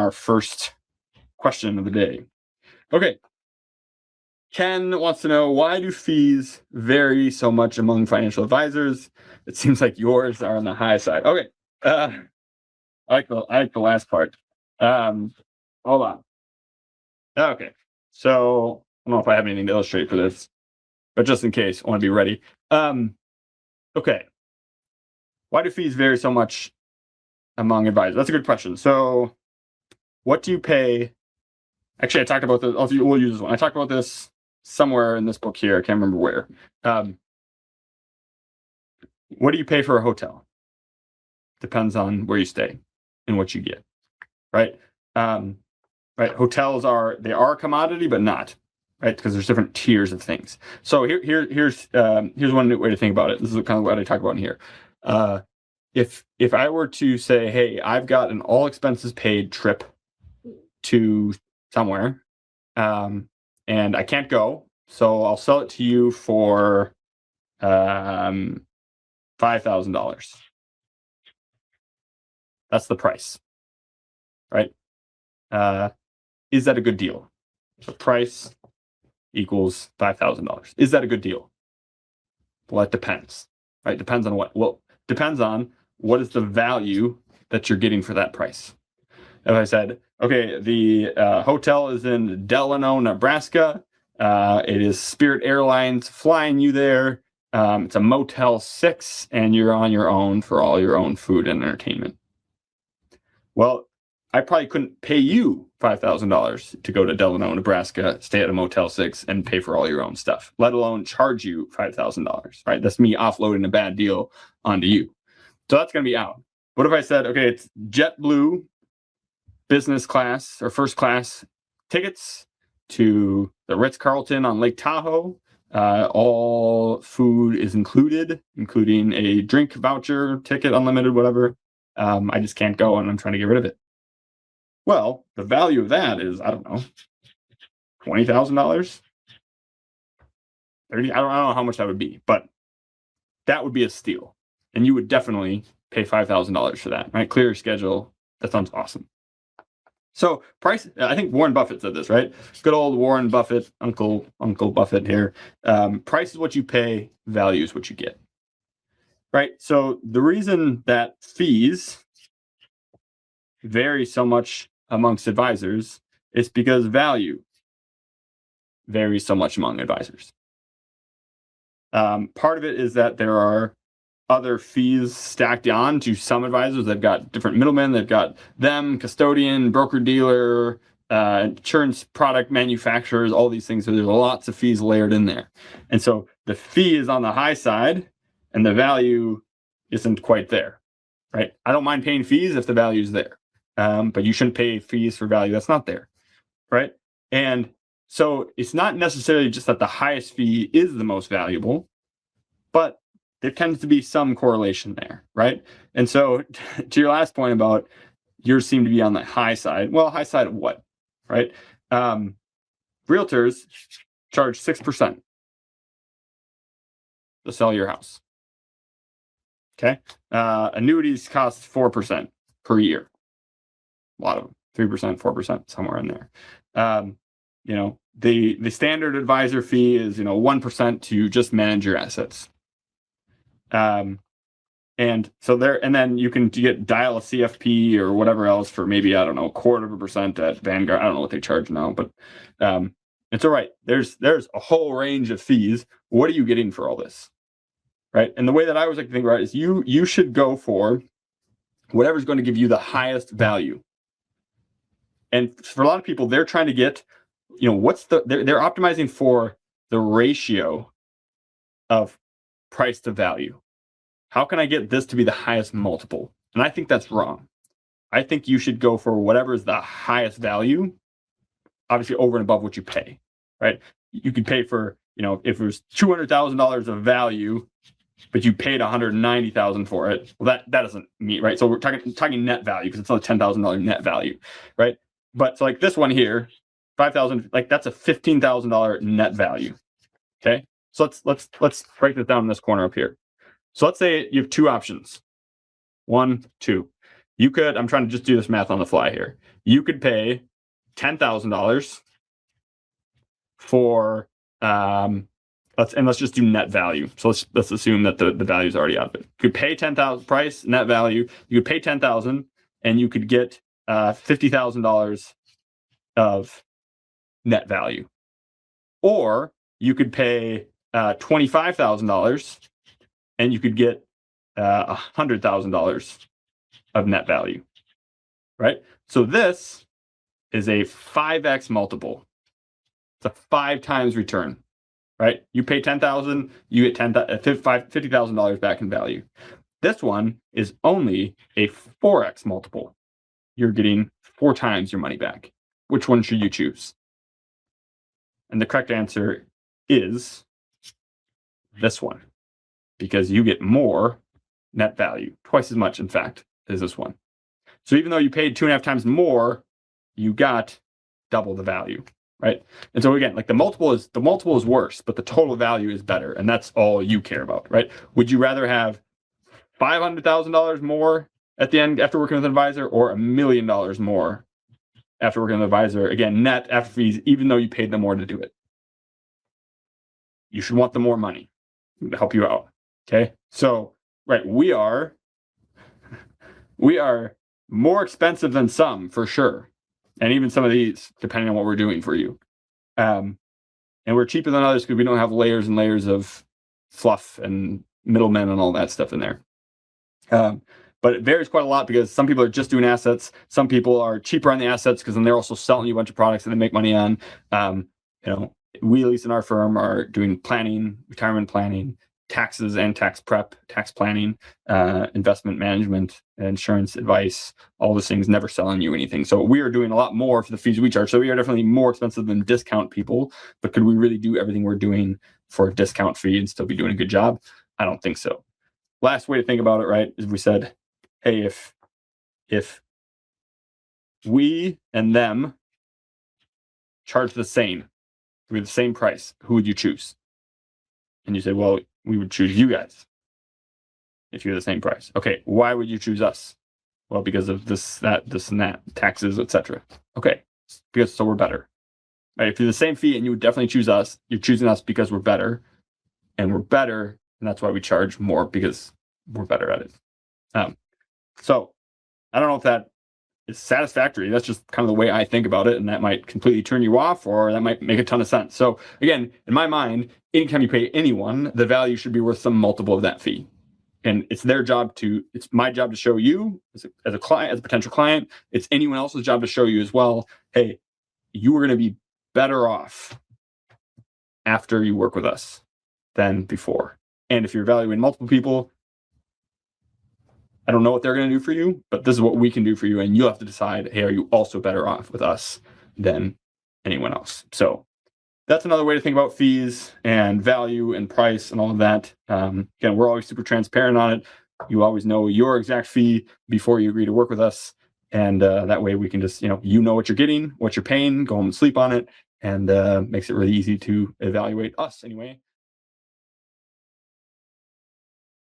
our first question of the day. Okay. Ken wants to know, why do fees vary so much among financial advisors? It seems like yours are on the high side. Okay. I like the last part. Hold on. Okay. So I don't know if I have anything to illustrate for this, but just in case, I want to be ready. Okay. Why do fees vary so much among advisors? That's a good question. So what do you pay? Actually, I talked about this. We'll use this one. I talked about this somewhere in this book here. I can't remember where. What do you pay for a hotel? Depends on where you stay and what you get, right? Right. Hotels are a commodity, but not, right? Because there's different tiers of things. So here's one way to think about it. This is kind of what I talk about in here. If I were to say, hey, I've got an all expenses paid trip to somewhere, and I can't go, so I'll sell it to you for $5,000. That's the price, right? Is that a good deal? So price equals $5,000. Is that a good deal? Well, it depends, right? Depends on what? Well, depends on what is the value that you're getting for that price. If I said, okay, the hotel is in Delano, Nebraska. It is Spirit Airlines flying you there. It's a Motel 6, and you're on your own for all your own food and entertainment. Well, I probably couldn't pay you $5,000 to go to Delano, Nebraska, stay at a Motel 6, and pay for all your own stuff, let alone charge you $5,000, right? That's me offloading a bad deal onto you. So that's going to be out. What if I said, okay, it's JetBlue business class or first class tickets to the Ritz-Carlton on Lake Tahoe. All food is included, including a drink voucher, ticket, unlimited, whatever. I just can't go, and I'm trying to get rid of it. Well, the value of that is, I don't know, $20,000, $30,000. I don't know how much that would be, but that would be a steal, and you would definitely pay $5,000 for that, right? Clear your schedule. That sounds awesome. So price, I think Warren Buffett said this, right? Good old Warren Buffett, Uncle Buffett here. Price is what you pay, value is what you get, right? So the reason that fees vary so much amongst advisors is because value varies so much among advisors. Part of it is that there are other fees stacked on to some advisors. They've got different middlemen. They've got them, custodian, broker dealer, insurance product manufacturers, all these things. So there's lots of fees layered in there. And so the fee is on the high side and the value isn't quite there, right? I don't mind paying fees if the value is there. But you shouldn't pay fees for value that's not there, right? And so it's not necessarily just that the highest fee is the most valuable, but there tends to be some correlation there, right? And so to your last point about yours seem to be on the high side. Well, high side of what, right? Realtors charge 6% to sell your house. Okay. Annuities cost 4% per year. A lot of them, 3%, 4%, somewhere in there. The standard advisor fee is 1% to just manage your assets. And so there, and then you can dial a CFP or whatever else for maybe, I don't know, 0.25% at Vanguard. I don't know what they charge now, but it's all right. There's a whole range of fees. What are you getting for all this, right? And the way that I always like to think about it is you should go for whatever's going to give you the highest value. And for a lot of people, they're trying to get, they're optimizing for the ratio of price to value. How can I get this to be the highest multiple? And I think that's wrong. I think you should go for whatever is the highest value, obviously over and above what you pay, right? You could pay for, if it was $200,000 of value, but you paid $190,000 for it. Well, that doesn't meet, right? So we're talking net value because it's not a $10,000 net value, right? But so like this one here, 5,000, like that's a $15,000 net value. Okay. So let's break this down in this corner up here. So let's say you have two options. 1, 2. You could, I'm trying to just do this math on the fly here. You could pay $10,000 for, let's just do net value. So let's assume that the value is already out of it. You could pay 10,000 price, net value. You could pay 10,000 and you could get $50,000 of net value. Or you could pay $25,000 and you could get $100,000 of net value, right? So this is a 5x multiple. It's a 5 times return, right? You pay $10,000, you get $50,000 back in value. This one is only a 4x multiple. You're getting 4 times your money back. Which one should you choose? And the correct answer is this one, because you get more net value, twice as much, in fact, as this one. So even though you paid 2.5 times more, you got double the value, right? And so again, like the multiple is worse, but the total value is better, and that's all you care about, right? Would you rather have $500,000 more at the end after working with an advisor, or $1 million more after working with an advisor? Again, net after fees, even though you paid them more to do it. You should want the more money to help you out. Okay, so right, we are more expensive than some for sure, and even some of these, depending on what we're doing for you. And we're cheaper than others because we don't have layers and layers of fluff and middlemen and all that stuff in there. But it varies quite a lot because some people are just doing assets. Some people are cheaper on the assets because then they're also selling you a bunch of products that they make money on. We, at least in our firm, are doing planning, retirement planning, taxes and tax prep, tax planning, investment management, insurance advice, all those things, never selling you anything. So we are doing a lot more for the fees we charge. So we are definitely more expensive than discount people, but could we really do everything we're doing for a discount fee and still be doing a good job? I don't think so. Last way to think about it, right, is we said, hey, if we and them charge the same, we have the same price, who would you choose? And you say, well, we would choose you guys if you're the same price. Okay, why would you choose us? Well, because of this, and that, taxes, etc. Okay, because so we're better. Right? If you're the same fee and you would definitely choose us, you're choosing us because we're better, and we're better, and that's why we charge more, because we're better at it. So I don't know if that is satisfactory. That's just kind of the way I think about it, and that might completely turn you off, or that might make a ton of sense. So again, in my mind, anytime you pay anyone, the value should be worth some multiple of that fee. And it's my job to show you as a client, as a potential client. It's anyone else's job to show you as well, hey, you are going to be better off after you work with us than before. And if you're evaluating multiple people, I don't know what they're going to do for you, but this is what we can do for you. And you'll have to decide, hey, are you also better off with us than anyone else? So that's another way to think about fees and value and price and all of that. Again, we're always super transparent on it. You always know your exact fee before you agree to work with us. And that way we can just, you know what you're getting, what you're paying, go home and sleep on it. And makes it really easy to evaluate us anyway.